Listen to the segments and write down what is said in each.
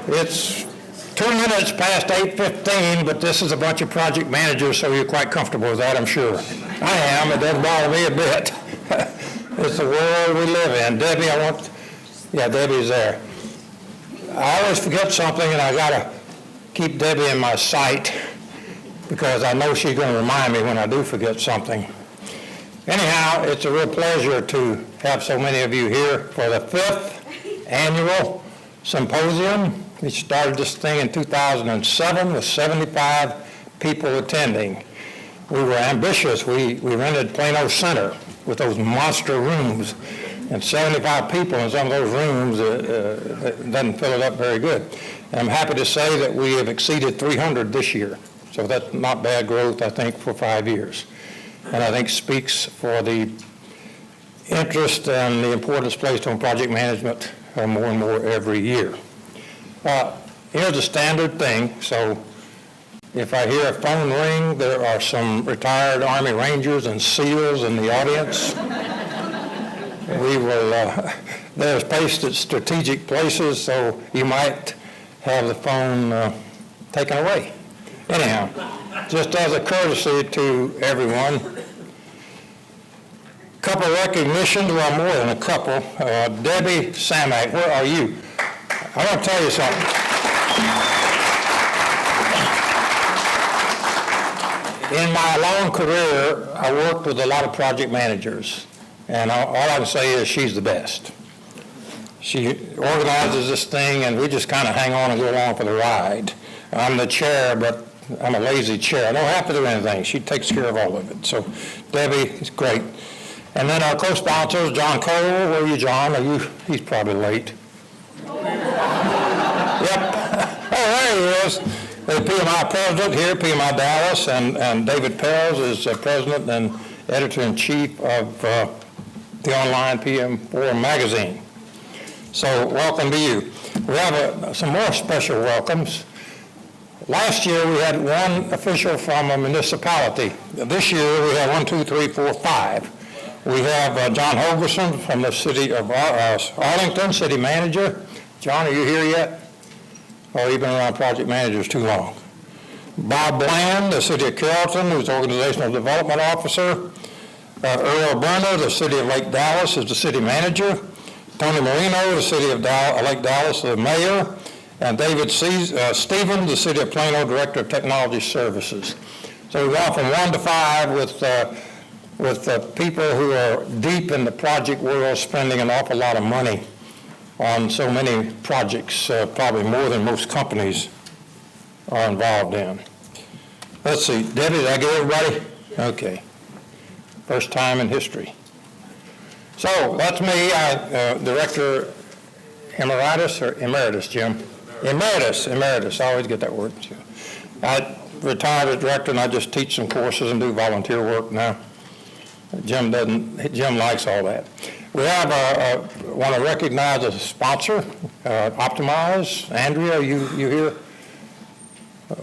It's 2 minutes past 8:15, but this is a bunch of project managers, so you're quite comfortable with that, I'm sure. I am. It doesn't bother me a bit. It's the world we live in. Debbie, Debbie's there. I always forget something, and I got to keep Debbie in my sight because I know she's going to remind me when I do forget something. Anyhow, it's a real pleasure to have so many of you here for the 5th Annual Symposium. We started this thing in 2007 with 75 people attending. We were ambitious. We rented Plano Center with those monster rooms, and 75 people in some of those rooms doesn't fill it up very good. And I'm happy to say that we have exceeded 300 this year. So that's not bad growth, I think, for 5 years. And I think speaks for the interest and the importance placed on project management more and more every year. Here's a standard thing. So if I hear a phone ring, there are some retired Army Rangers and SEALs in the audience. We will, they're placed at strategic places, so you might have the phone taken away. Anyhow, just as a courtesy to everyone, couple recognitions, well, more than a couple. Debbie Samak, where are you? I want to tell you something. In my long career, I worked with a lot of project managers, and all I can say is she's the best. She organizes this thing, and we just kind of hang on and go along for the ride. I'm the chair, but I'm a lazy chair. I don't have to do anything. She takes care of all of it. So Debbie is great. And then our co-sponsors, John Cole. Where are you, John? He's probably late. Yep. Oh, there he is. The PMI president here, PMI Dallas, and David Perez is president and editor-in-chief of the online PM4 magazine. So welcome to you. We have some more special welcomes. Last year we had one official from a municipality. This year we have 5. We have John Holgerson from the city of Arlington, city manager. John, are you here yet? Or you've been around project managers too long? Bob Bland, the city of Carrollton, who's organizational development officer. Earl Burner, the city of Lake Dallas, is the city manager. Tony Marino, the city of Lake Dallas, the mayor. And David Stevens, the city of Plano, director of technology services. So we've gone from 1 to 5 with people who are deep in the project world, spending an awful lot of money on so many projects, probably more than most companies are involved in. Let's see, Debbie, did I get everybody? Okay. First time in history. So that's me, Director Emeritus, or Emeritus, Jim? Emeritus, I always get that word. I retired as director and I just teach some courses and do volunteer work now. Jim likes all that. We have want to recognize a sponsor, Optimize. Andrea, you here?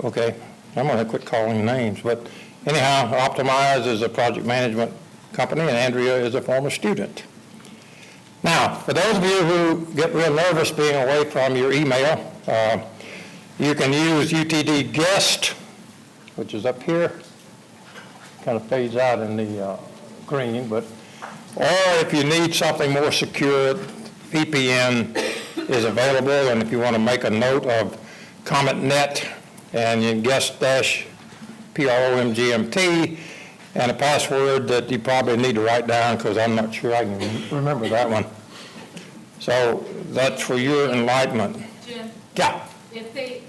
Okay, I'm going to quit calling names, but anyhow, Optimize is a project management company, and Andrea is a former student. Now, for those of you who get real nervous being away from your email, you can use UTD Guest, which is up here. Kind of fades out in the green, but or if you need something more secure, VPN is available, and if you want to make a note of CommentNet and you guest-PROMGMT and a password that you probably need to write down because I'm not sure I can remember that one. So that's for your enlightenment. Jim? Yeah. If they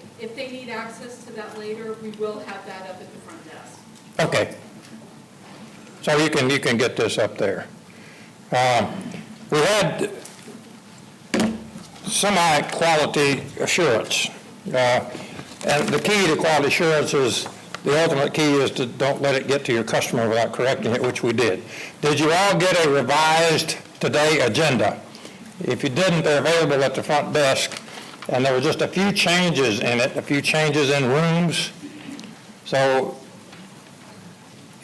need access to that later, we will have that up at the front desk. Okay. So you can get this up there. We had semi-quality assurance. And the key to quality assurance is, the ultimate key is to don't let it get to your customer without correcting it, which we did. Did you all get a revised today agenda? If you didn't, they're available at the front desk. And there were just a few changes in it, a few changes in rooms. So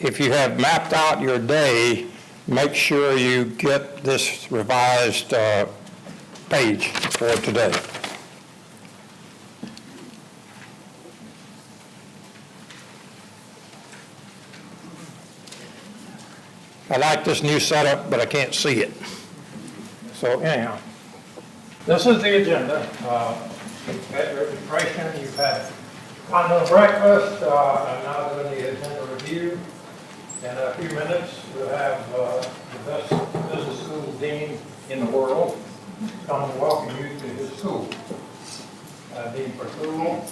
if you have mapped out your day, make sure you get this revised page for today. I like this new setup, but I can't see it. So anyhow, this is the agenda. You've had registration, you've had continental breakfast, I'm now doing the agenda review. In a few minutes, we'll have the best business school dean in the world come and welcome you to his school. Dean for school.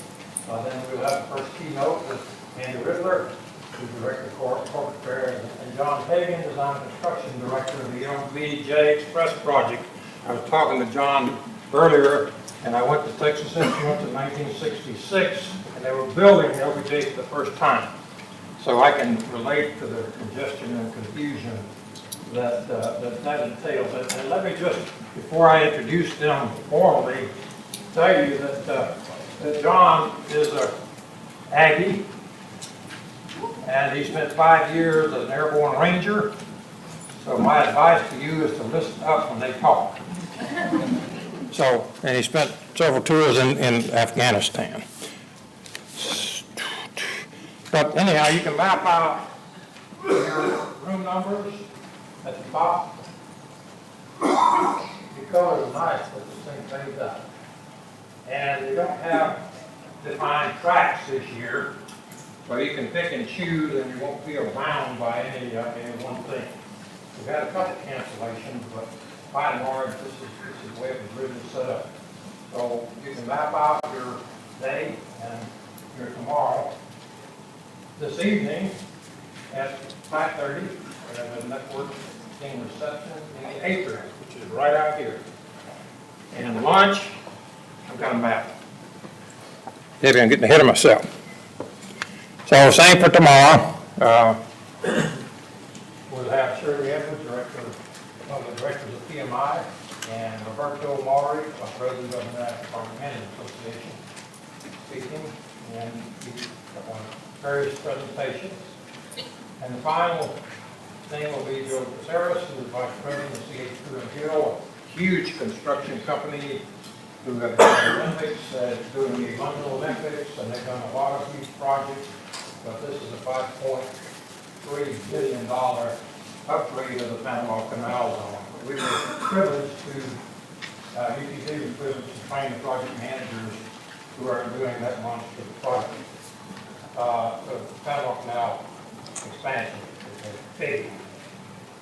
Then we'll have the first keynote with Andy Riddler, who's Director of Corporate Affairs, and John Hagan, Design and Construction Director of the MVJ Express Project. I was talking to John earlier, and I went to Texas Instruments in 1966, and they were building the LBJ for the first time. So I can relate to the congestion and confusion that entails. And let me just, before I introduce them formally, tell you that John is a Aggie, and he spent 5 years as an airborne ranger. So my advice to you is to listen up when they talk. So, and he spent several tours in Afghanistan. But anyhow, you can map out your room numbers at the top. The color is nice, but this thing fades out. And we don't have defined tracks this year, so you can pick and choose and you won't feel bound by any one thing. We've had a couple cancellations, but by and large, this is the way it was originally set up. So you can map out your day and your tomorrow. This evening at 5:30, we have a networking reception in the atrium, which is right out here. And lunch, I've got a map. Maybe I'm getting ahead of myself. So same for tomorrow. We'll have Shirley Edwards, one of the directors of PMI, and Roberto Maury, president of the National Project Management Association, speaking, and various presentations. And the final thing will be Joe Caceres, who is vice president of CH2 Hill, a huge construction company who have done the Olympics, doing the London Olympics, and they've done a lot of huge projects. But this is a $5.3 billion upgrade of the Panama Canal Zone. We were privileged to, UTD was privileged to train the project managers who are doing that launch for the project. The Panama Canal expansion is big.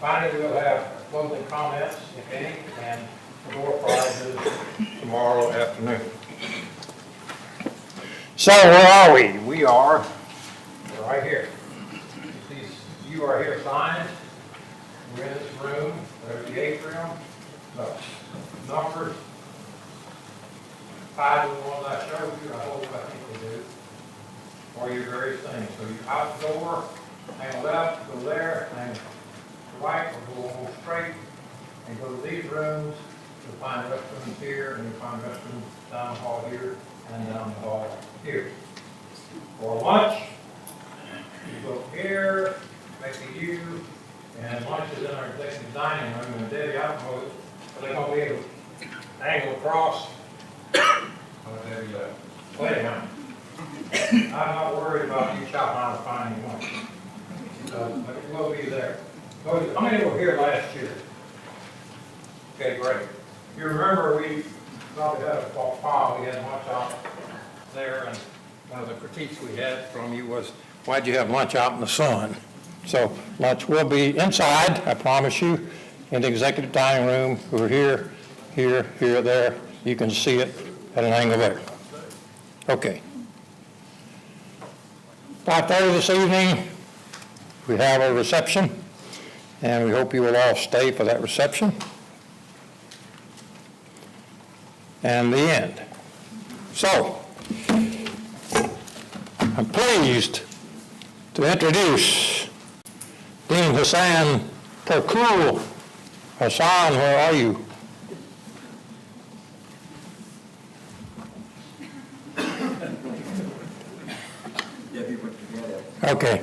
Finally, we'll have closing comments, if any, and the door prizes tomorrow afternoon. So where are we? We are right here. You are here signed. We're in this room. There's the atrium. The numbers. 5 is the one that I showed you. I hope I think they do. Or your various things. So you out the door, hang left, go there, hang right, or go almost straight, and go to these rooms. You'll find restrooms here, and you'll find restrooms down the hall here, and down the hall here. For lunch, you go here, make a U, and lunch is in our executive dining room, and Debbie, I don't know, are they going to be able to angle across? Oh, Debbie, anyhow, I'm not worried about you chopping out a finding lunch. But it will be there. How many were here last year? Okay, great. You remember we probably had a file, we had lunch out there, and one of the critiques we had from you was, why'd you have lunch out in the sun? So lunch will be inside, I promise you, in the executive dining room. We're here, here, here, there. You can see it at an angle there. Okay. 5:30 this evening, we have a reception, and we hope you will all stay for that reception. And the end. So, I'm pleased to introduce Dean Hassan Perkul. Hassan, where are you? Okay.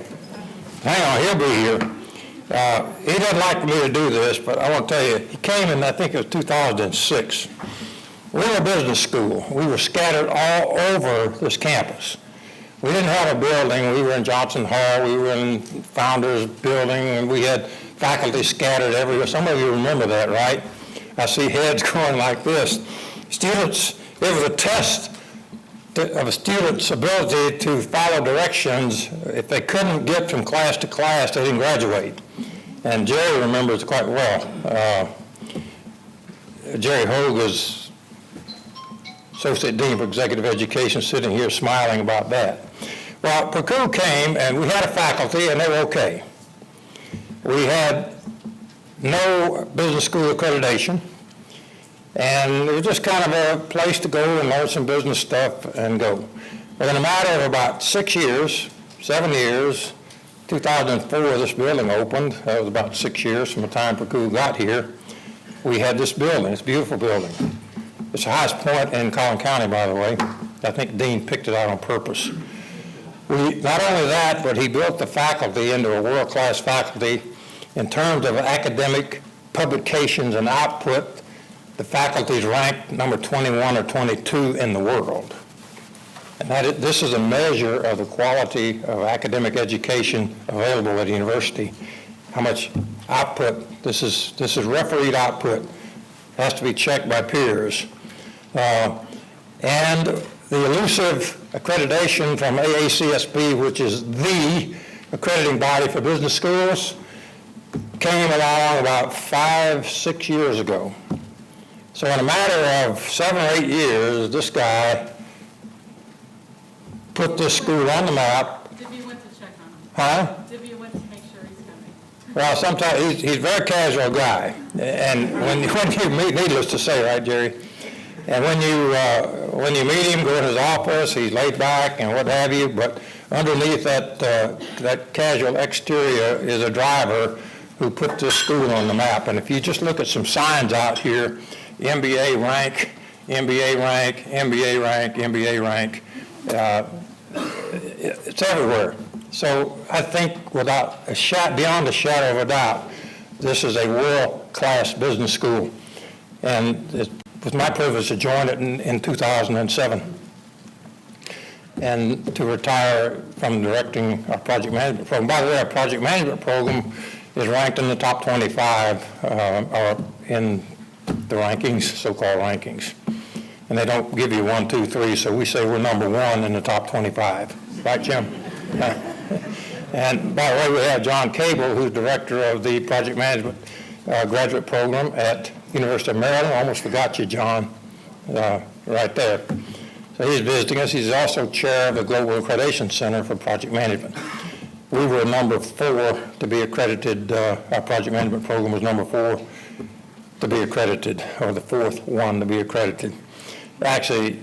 Hang on, he'll be here. He doesn't like me to do this, but I want to tell you, he came in, I think it was 2006. We were a business school. We were scattered all over this campus. We didn't have a building. We were in Johnson Hall. We were in Founders Building, and we had faculty scattered everywhere. Some of you remember that, right? I see heads going like this. Students, it was a test of a student's ability to follow directions. If they couldn't get from class to class, they didn't graduate. And Jerry remembers quite well. Jerry Hogue is Associate Dean for Executive Education, sitting here smiling about that. Well, Purcell came, and we had a faculty, and they were okay. We had no business school accreditation, and it was just kind of a place to go and learn some business stuff and go. But in a matter of about 7 years, 2004, this building opened. That was about 6 years from the time Purcell got here. We had this building, this beautiful building. It's the highest point in Collin County, by the way. I think Dean picked it out on purpose. Not only that, but he built the faculty into a world-class faculty in terms of academic publications and output. The faculty is ranked number 21 or 22 in the world. And this is a measure of the quality of academic education available at a university. How much output, this is refereed output, has to be checked by peers. And the elusive accreditation from AACSB, which is the accrediting body for business schools, came along about 5-6 years ago. So in a matter of 7 or 8 years, this guy put this school on the map. Divya went to check on him. Huh? Divya went to make sure he's coming. Well, sometimes he's a very casual guy, and when you meet, needless to say, right, Jerry? And when you meet him, go in his office, he's laid back and what have you. But underneath that casual exterior is a driver who put this school on the map. And if you just look at some signs out here, MBA rank, MBA rank, MBA rank, MBA rank, it's everywhere. So I think beyond a shadow of a doubt, this is a world-class business school. And it was my privilege to join it in 2007 and to retire from directing our project management program. By the way, our project management program is ranked in the top 25 or in the rankings, so-called rankings. And they don't give you 1, 2, 3, so we say we're number 1 in the top 25. Right, Jim? And by the way, we have John Cable, who's director of the project management graduate program at University of Maryland. Almost forgot you, John, right there. So he's visiting us. He's also chair of the Global Accreditation Center for Project Management. We were number 4 to be accredited. Our project management program was number 4 to be accredited, or the 4th one to be accredited. Actually,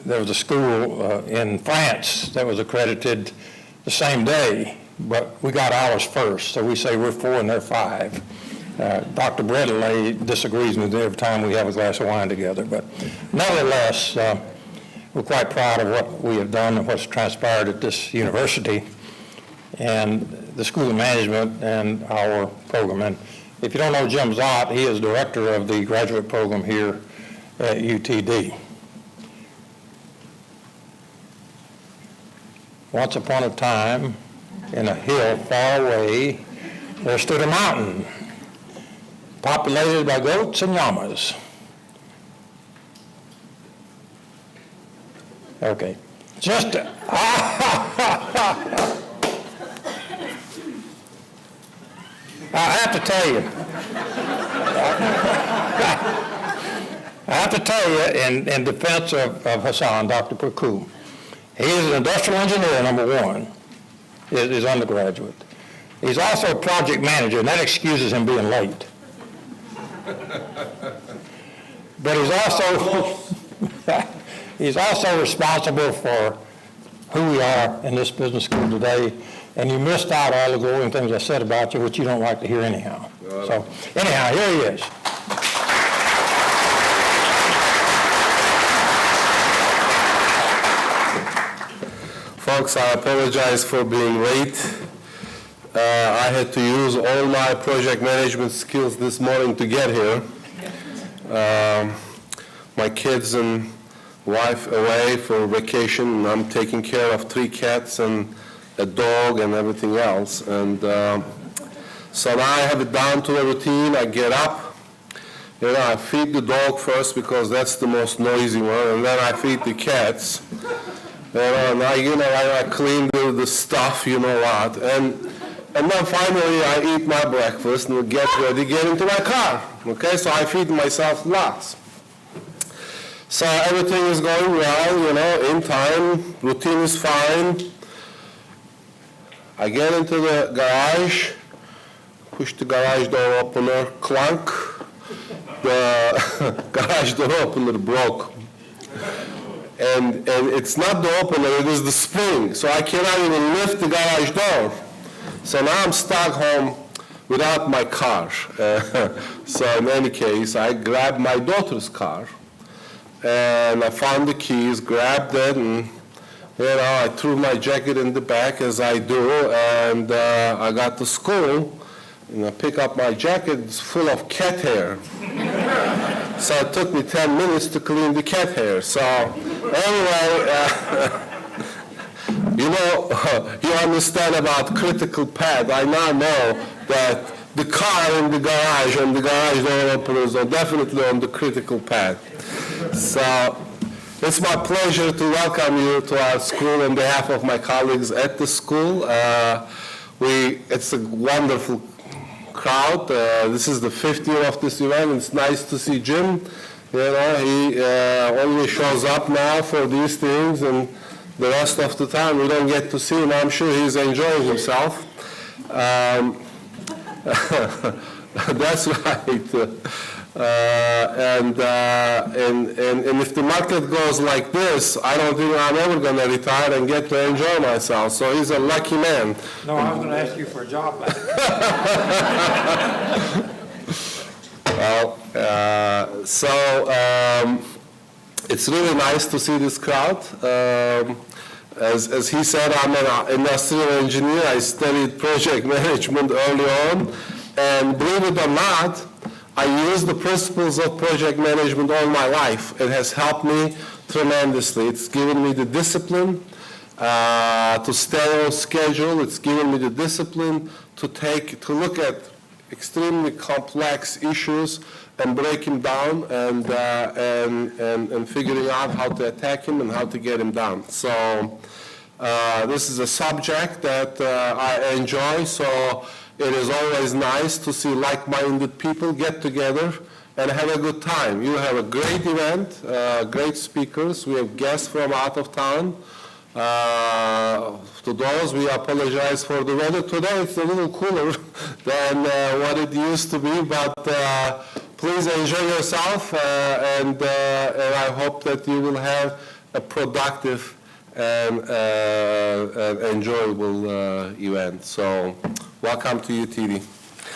there was a school in France that was accredited the same day, but we got ours first, so we say we're 4 and they're 5. Dr. Bredley disagrees with me every time we have a glass of wine together, but nevertheless, we're quite proud of what we have done and what's transpired at this university and the School of Management and our program. And if you don't know Jim Zott, he is director of the graduate program here at UTD. Once upon a time, in a hill far away, there stood a mountain populated by goats and llamas. Okay. I have to tell you, in defense of Hassan, Dr. Purcell, he is an industrial engineer, number 1, is undergraduate. He's also a project manager, and that excuses him being late. But he's also responsible for who we are in this business school today, and you missed out all the glowing things I said about you, which you don't like to hear anyhow. So anyhow, here he is. Folks, I apologize for being late. I had to use all my project management skills this morning to get here. my kids and wife away for vacation, and I'm taking care of 3 cats and a dog and everything else. And so now I have it down to a routine. I get up, I feed the dog first because that's the most noisy one, and then I feed the cats. And I clean the stuff, and then finally I eat my breakfast and get ready, get into my car. Okay, so I feed myself lots. So everything is going well, in time, routine is fine. I get into the garage, push the garage door opener, clunk, the garage door opener broke. And it's not the opener, it is the spring, so I cannot even lift the garage door. So now I'm stuck home without my car. So in any case, I grabbed my daughter's car, and I found the keys, grabbed it, and I threw my jacket in the back as I do, and I got to school, and I pick up my jacket, it's full of cat hair. So it took me 10 minutes to clean the cat hair. So anyway, you understand about critical path. I now know that the car in the garage and the garage door openers are definitely on the critical path. So it's my pleasure to welcome you to our school on behalf of my colleagues at the school. It's a wonderful crowd. This is the 5th year of this event. It's nice to see Jim. He only shows up now for these things, and the rest of the time we don't get to see him. I'm sure he's enjoying himself. That's right. And if the market goes like this, I don't think I'm ever going to retire and get to enjoy myself. So he's a lucky man. No, I was going to ask you for a job back. It's really nice to see this crowd. As he said, I'm an industrial engineer. I studied project management early on. And believe it or not, I use the principles of project management all my life. It has helped me tremendously. It's given me the discipline to stay on schedule. It's given me the discipline to look at extremely complex issues and break them down and figuring out how to attack him and how to get him down. So this is a subject that I enjoy. So it is always nice to see like-minded people get together and have a good time. You have a great event, great speakers. We have guests from out of town. To those, we apologize for the weather. Today it's a little cooler than what it used to be, but please enjoy yourself, and I hope that you will have a productive and enjoyable event. So welcome to UTD.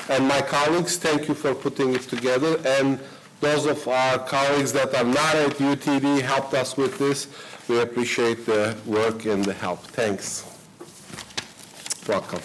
And my colleagues, thank you for putting it together. And those of our colleagues that are not at UTD helped us with this. We appreciate the work and the help. Thanks. Welcome.